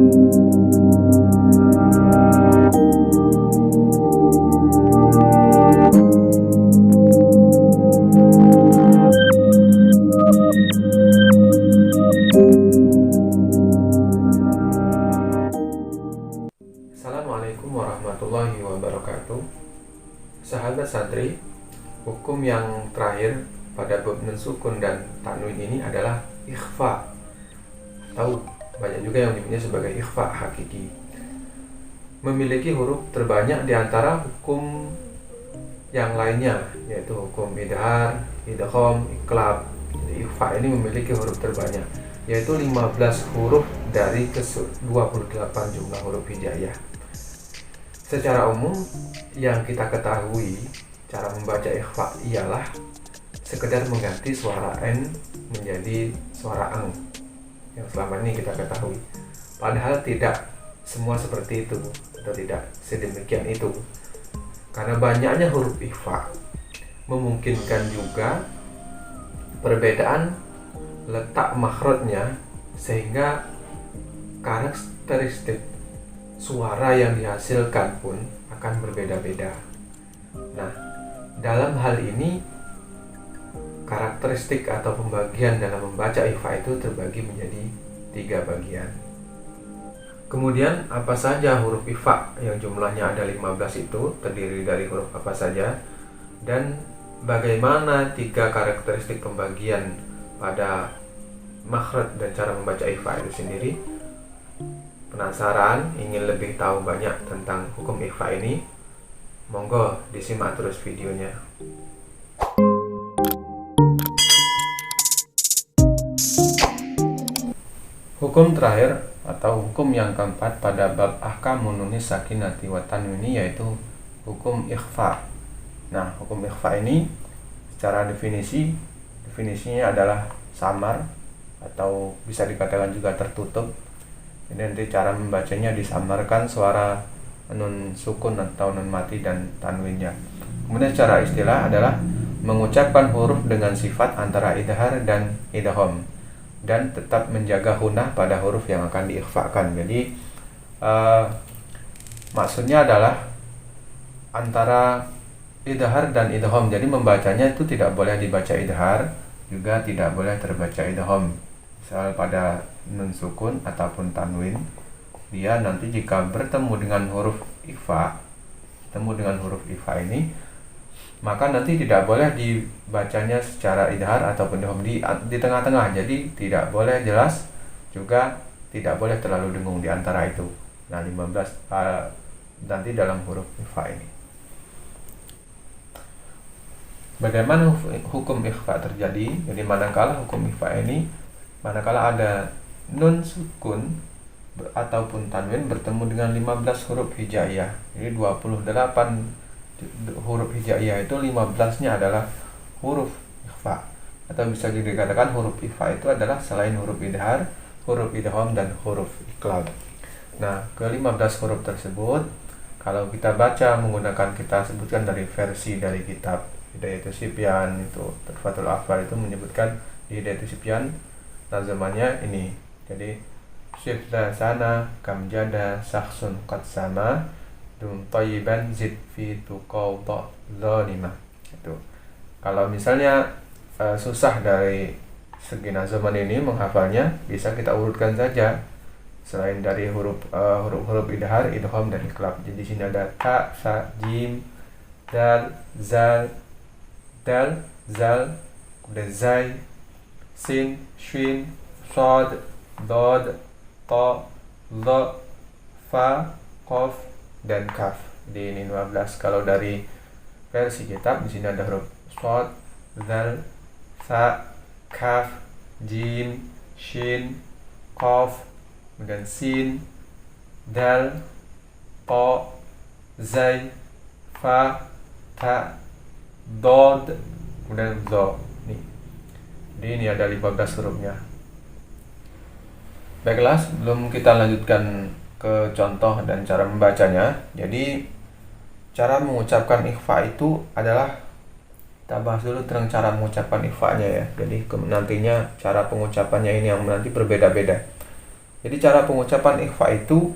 Assalamualaikum warahmatullahi wabarakatuh. Sahabat santri, hukum yang terakhir pada bab nun sukun dan tanwin ini adalah ikhfa. Tahu, banyak juga yang menyebutnya sebagai ikhfa hakiki. Memiliki huruf terbanyak di antara hukum yang lainnya, yaitu hukum idhar, idgham, iqlab. Jadi ikhfa ini memiliki huruf terbanyak, yaitu 15 huruf dari 28 jumlah huruf hijaiyah. Secara umum yang kita ketahui cara membaca ikhfa ialah sekedar mengganti suara n menjadi suara eng yang selama ini kita ketahui. Padahal tidak semua seperti itu atau tidak sedemikian itu. Karena banyaknya huruf ikhfa memungkinkan juga perbedaan letak makhrajnya sehingga karakteristik suara yang dihasilkan pun akan berbeda-beda. Nah, dalam hal ini karakteristik atau pembagian dalam membaca ikhfa itu terbagi menjadi 3 bagian. Kemudian apa saja huruf ikhfa yang jumlahnya ada 15 itu terdiri dari huruf apa saja, dan bagaimana 3 karakteristik pembagian pada makhraj dan cara membaca ikhfa itu sendiri. Penasaran, ingin lebih tahu banyak tentang hukum ikhfa ini? Monggo disimak terus videonya. Hukum terakhir atau hukum yang keempat pada bab ahkamun nunis sakinati wa tanwini yaitu hukum ikhfa. Nah, hukum ikhfa ini secara definisinya adalah samar atau bisa dikatakan juga tertutup. Jadi nanti cara membacanya disamarkan suara nun sukun atau nun mati dan tanwinnya. Kemudian secara istilah adalah mengucapkan huruf dengan sifat antara idhar dan idgham dan tetap menjaga hunah pada huruf yang akan diikhfakan. Jadi maksudnya adalah antara idhar dan idgham. Jadi membacanya itu tidak boleh dibaca idhar, juga tidak boleh terbaca idgham. Misal pada nun sukun ataupun tanwin, dia nanti jika bertemu dengan huruf ikhfa, ini, maka nanti tidak boleh dibacanya secara idhar ataupun di tengah-tengah. Jadi tidak boleh jelas, juga tidak boleh terlalu dengung di antara itu. Nah, 15 nanti dalam huruf ikhfa ini. Bagaimana hukum ikhfa terjadi? Jadi manakala hukum ikhfa ini, manakala ada nun sukun ataupun tanwin bertemu dengan 15 huruf hijaiyah. Jadi 28 huruf hijaiyah itu 15-nya adalah huruf ikhfa, atau bisa dikatakan huruf ikhfa itu adalah selain huruf idhar, huruf idgham dan huruf iqlab. Nah, ke-15 huruf tersebut kalau kita baca menggunakan, kita sebutkan dari versi dari kitab Hidayatus Sibyan, itu Tuhfatul Ahfar itu menyebutkan di Hidayatus Sibyan nazamannya ini. Jadi syifda sana kam jada sakhsun qad sama dum tayyiban zid fi tuqawda zalimah. Itu kalau misalnya susah dari segi nazaman ini menghafalnya, bisa kita urutkan saja selain dari huruf idhar, idgham dan iqlab. Jadi di sini ada ta, sa, jim, dal, zal, kemudian zai, sin, shin, shad, dod, ta, dha, fa, qaf dan kaf. Di ini 15. Kalau dari versi kitab di sini ada huruf shad, zal, sa, kaf, jim, shin, qaf, kemudian sin, dal, ta, zai, fa, ta, dod, kemudian dha. Jadi ini ada 15 hurufnya. Baiklah, sebelum kita lanjutkan ke contoh dan cara membacanya. Jadi cara mengucapkan ikhfa itu adalah, kita bahas dulu tentang cara mengucapkan ikhfa-nya ya. Jadi nantinya cara pengucapannya ini yang nanti berbeda-beda. Jadi cara pengucapan ikhfa itu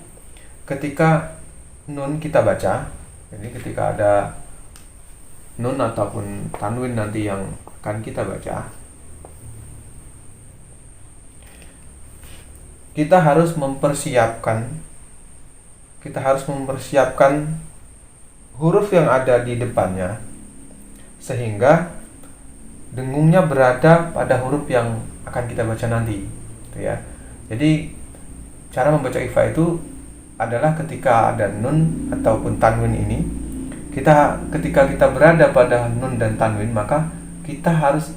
ketika nun kita baca, jadi ketika ada nun ataupun tanwin nanti yang akan kita baca, kita harus mempersiapkan huruf yang ada di depannya sehingga dengungnya berada pada huruf yang akan kita baca nanti, gitu ya. Jadi cara membaca ikhfa itu adalah ketika ada nun ataupun tanwin ini, ketika kita berada pada nun dan tanwin, maka kita harus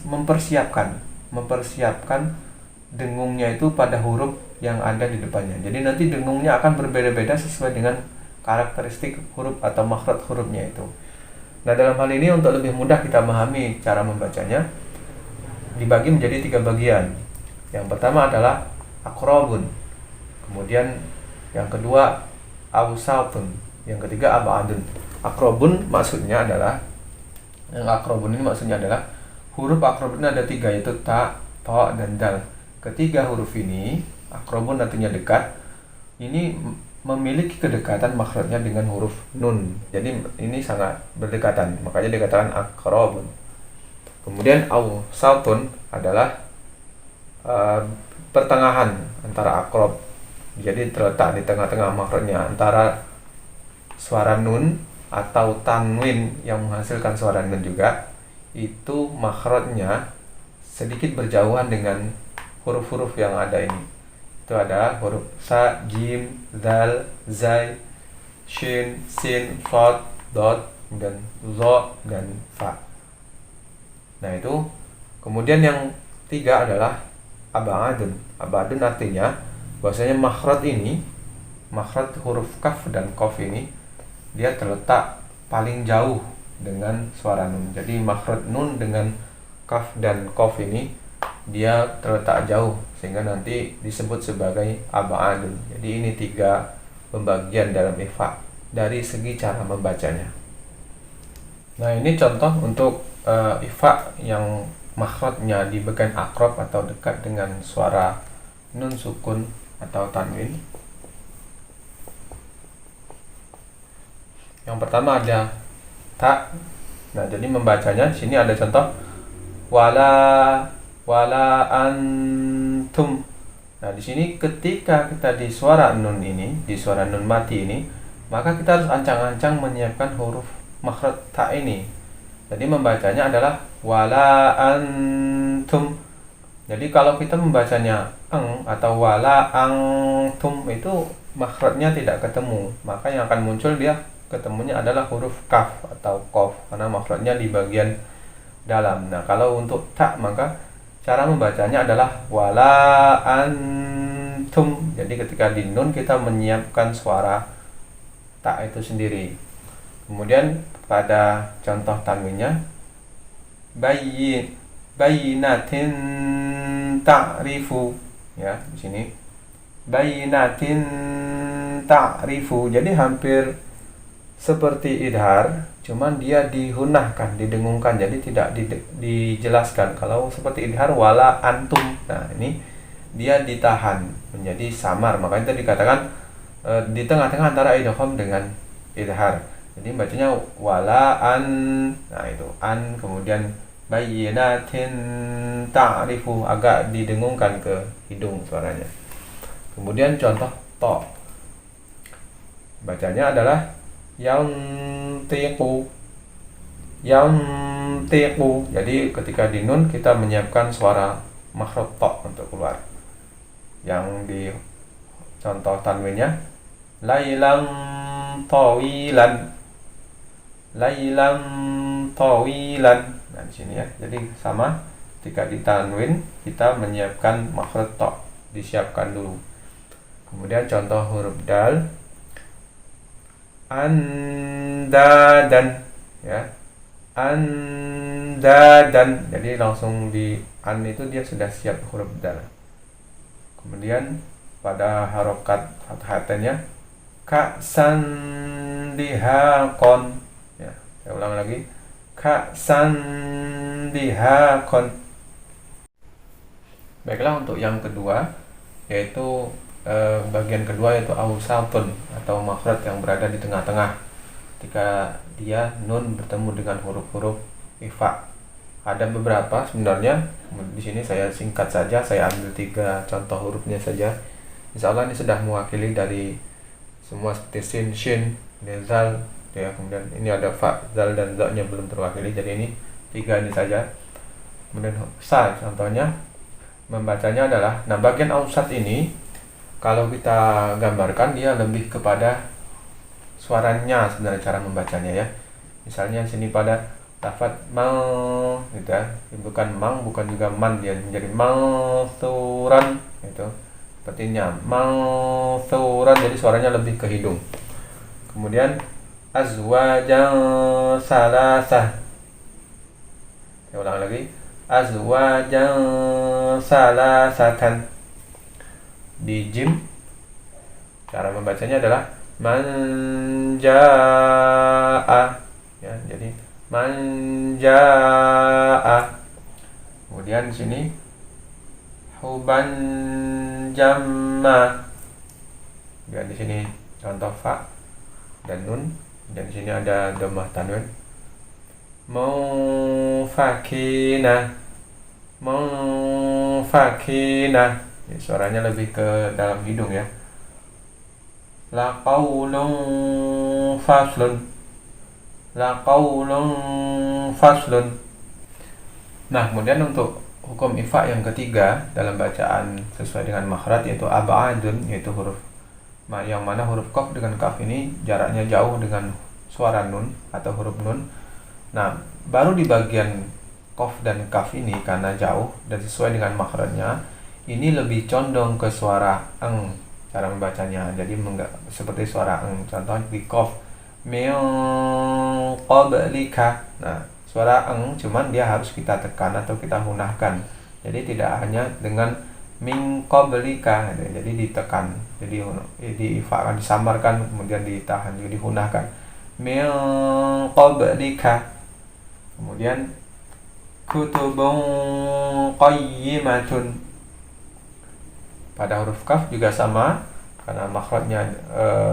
mempersiapkan dengungnya itu pada huruf yang ada di depannya. Jadi nanti dengungnya akan berbeda-beda sesuai dengan karakteristik huruf atau makhraj hurufnya itu. Nah, dalam hal ini untuk lebih mudah kita memahami cara membacanya, dibagi menjadi 3 bagian. Yang pertama adalah aqrabun, kemudian yang kedua awsatun, yang ketiga ab'adun. Aqrabun ini maksudnya adalah huruf aqrabun ada 3, yaitu ta, ta, dan dal. Ketiga huruf ini, aqrabun artinya dekat, ini memiliki kedekatan makhrajnya dengan huruf nun. Jadi ini sangat berdekatan, makanya dikatakan aqrabun. Kemudian awsatun adalah pertengahan antara aqrab. Jadi terletak di tengah-tengah makhrajnya antara suara nun atau tanwin yang menghasilkan suara nun juga. Itu makhrajnya sedikit berjauhan dengan huruf-huruf yang ada ini. Itu ada huruf sa, jim, dal, zai, shin, sin, fad, dot, dan zo, dan fa. Nah itu. Kemudian yang 3 adalah ab'adun. Ab'adun artinya bahwasanya makhraj huruf kaf dan qaf ini dia terletak paling jauh dengan suara nun. Jadi makhraj nun dengan kaf dan qaf ini dia terletak jauh sehingga nanti disebut sebagai ab'adun. Jadi ini 3 pembagian dalam ikhfa dari segi cara membacanya. Nah, ini contoh untuk ikhfa yang makhrajnya di bagian aqrab atau dekat dengan suara nun sukun atau tanwin. Yang pertama ada ta. Nah, jadi membacanya di sini ada contoh wala antum. Nah, di sini ketika kita di suara nun ini, di suara nun mati ini, maka kita harus ancang-ancang menyiapkan huruf makhraj ta ini. Jadi membacanya adalah wala antum. Jadi kalau kita membacanya atau wala antum itu makhrajnya tidak ketemu, maka yang akan muncul dia ketemunya adalah huruf kaf atau qaf karena makhrajnya di bagian dalam. Nah, kalau untuk ta maka cara membacanya adalah wala antum. Jadi ketika di nun kita menyiapkan suara ta itu sendiri. Kemudian pada contoh tanwinnya bayinatin ta'rifu, ya, di sini bayinatin ta'rifu. Jadi hampir seperti idhar, cuman dia dihunahkan, didengungkan, jadi tidak dijelaskan. Kalau seperti idhar wala antum, nah ini dia ditahan menjadi samar, makanya itu dikatakan di tengah-tengah antara idgham dengan idhar. Jadi bacanya wala an, nah itu an, kemudian bayyinatin ta'rifu, agak didengungkan ke hidung suaranya. Kemudian contoh to, bacanya adalah yantiqu. Jadi ketika di nun kita menyiapkan suara makhraj to untuk keluar. Yang di contoh tanwinnya lailan tawilan. Nah, di sini ya. Jadi sama, ketika di tanwin kita menyiapkan makhraj to, disiapkan dulu. Kemudian contoh huruf dal andadan, ya, andadan. Jadi langsung di an itu dia sudah siap huruf dal. Kemudian pada harokat fathahnya ka'san dihaqon, ya, saya ulang lagi, ka'san dihaqon. Baiklah, untuk yang kedua yaitu bagian kedua yaitu ausatun atau makhraj yang berada di tengah-tengah ketika dia nun bertemu dengan huruf-huruf ifa. Ada beberapa sebenarnya, di sini saya singkat saja, saya ambil 3 contoh hurufnya saja. Insya Allah ini sudah mewakili dari semua seperti sin, shin, zal, ya. Kemudian ini ada fa, zal dan za-nya belum terwakili, jadi ini 3 ini saja. Kemudian sa contohnya membacanya adalah, nah bagian ausat ini kalau kita gambarkan dia lebih kepada suaranya sebenarnya cara membacanya ya. Misalnya sini pada lafaz mau gitu ya, bukan mang, bukan juga man, dia menjadi mangsuran itu sepertinya mangsuran, jadi suaranya lebih ke hidung. Kemudian azwajan salasah, saya ulang lagi, azwajan salasatan. Di jim cara membacanya adalah manjaa ya, jadi manjaa. Kemudian di sini huban jamma, dan di sini contoh fa dan nun, dan di sini ada dhammah tanwin. Mufakina, mufakina, suaranya lebih ke dalam hidung ya. La qaulun faslun, la qaulun faslun. Nah, kemudian untuk hukum ifa yang ketiga dalam bacaan sesuai dengan makhraj yaitu ab'adun, yaitu huruf yang mana huruf qaf dengan kaf ini jaraknya jauh dengan suara nun atau huruf nun. Nah, baru di bagian qaf dan kaf ini karena jauh dan sesuai dengan makhrajnya, ini lebih condong ke suara eng cara membacanya. Jadi seperti suara eng, contohnya di qaf min qablika. Nah, suara eng cuman dia harus kita tekan atau kita hunahkan. Jadi tidak hanya dengan min qablika, jadi ditekan, jadi diifakan, disamarkan, kemudian ditahan, jadi dihunahkan. Min qablika. Kemudian kutubun qayyimatun. Pada huruf kaf juga sama, karena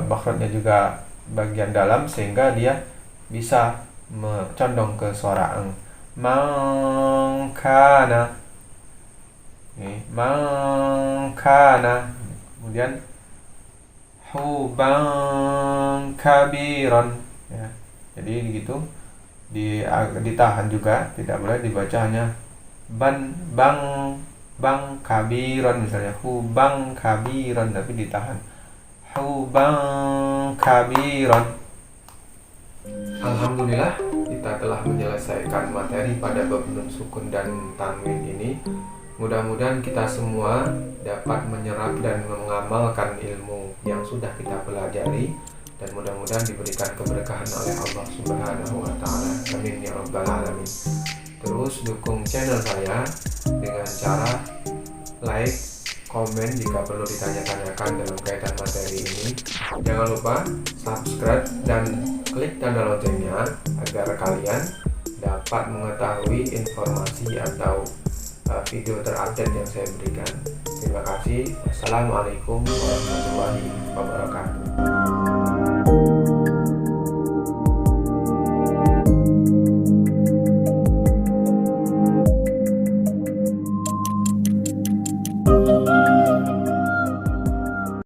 makhrajnya juga bagian dalam sehingga dia bisa condong ke suara eng. Mangkana, mangkana. Kemudian huban kabiron ya. Jadi begitu, ditahan juga, tidak boleh dibaca hanya bang kabiron misalnya, hubang kabiron, tapi ditahan hubang kabiron. Alhamdulillah, kita telah menyelesaikan materi pada bab nun sukun dan tanwin ini. Mudah-mudahan kita semua dapat menyerap dan mengamalkan ilmu yang sudah kita pelajari, dan mudah-mudahan diberikan keberkahan oleh Allah Subhanahu wa taala. Amin ya rabbal alamin. Terus dukung channel saya dengan cara like, komen jika perlu ditanya-tanyakan dalam kaitan materi ini. Jangan lupa subscribe dan klik tanda loncengnya agar kalian dapat mengetahui informasi atau video terupdate yang saya berikan. Terima kasih. Wassalamualaikum warahmatullahi wabarakatuh.